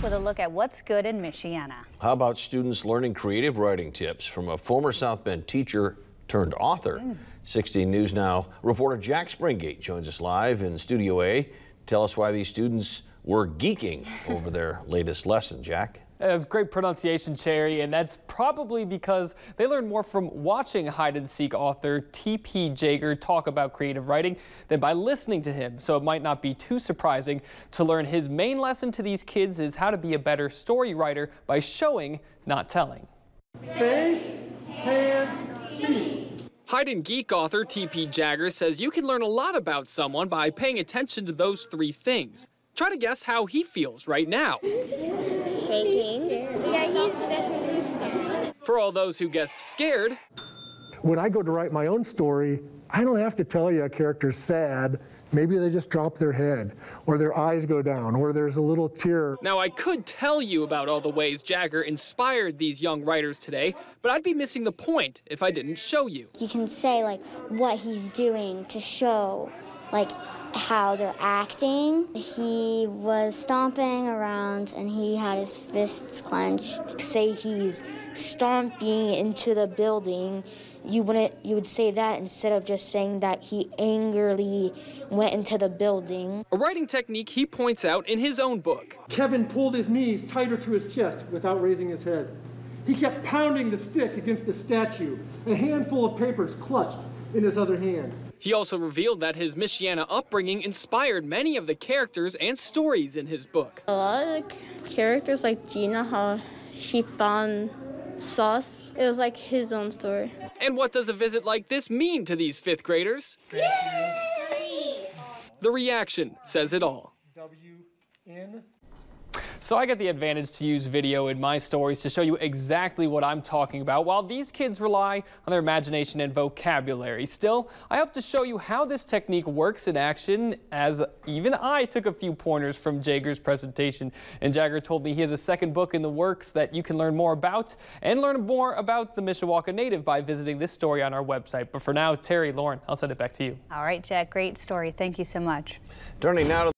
with a look at what's good in Michiana. How about students learning creative writing tips from a former South Bend teacher turned author? 16 News Now reporter Jack Springate joins us live in Studio A. Tell us why these students were geeking over their latest lesson, Jack. That's great pronunciation, Cherry, and that's probably because they learned more from watching hide-and-seek author T.P. Jager talk about creative writing than by listening to him. So it might not be too surprising to learn his main lesson to these kids is how to be a better story writer by showing, not telling. Face, hands, feet. Hide-and-Geek author T.P. Jager says you can learn a lot about someone by paying attention to those three things. Try to guess how he feels right now. Shaking. Yeah, he's definitely scared. For all those who guessed scared, When I go to write my own story, I don't have to tell you a character's sad. Maybe they just drop their head, or their eyes go down, or there's a little tear. now I could tell you about all the ways Jager inspired these young writers today, but I'd be missing the point if I didn't show you. You can say like what he's doing to show like how they're acting. He was stomping around and he had his fists clenched. Say he's stomping into the building, you would say that instead of just saying that he angrily went into the building. A writing technique he points out in his own book. Kevin pulled his knees tighter to his chest without raising his head. He kept pounding the stick against the statue, a handful of papers clutched in his other hand. He also revealed that his Michiana upbringing inspired many of the characters and stories in his book. A lot of the characters, like Gina, how she found sauce, it was like his own story. And what does a visit like this mean to these fifth graders? Yay! The reaction says it all. W-N. So I get the advantage to use video in my stories to show you exactly what I'm talking about, while these kids rely on their imagination and vocabulary. Still, I hope to show you how this technique works in action, as even I took a few pointers from Jager's presentation. And Jager told me he has a second book in the works that you can learn more about, and learn more about the Mishawaka native by visiting this story on our website. But for now, Terry, Lauren, I'll send it back to you. All right, Jack, great story. Thank you so much. Turning now to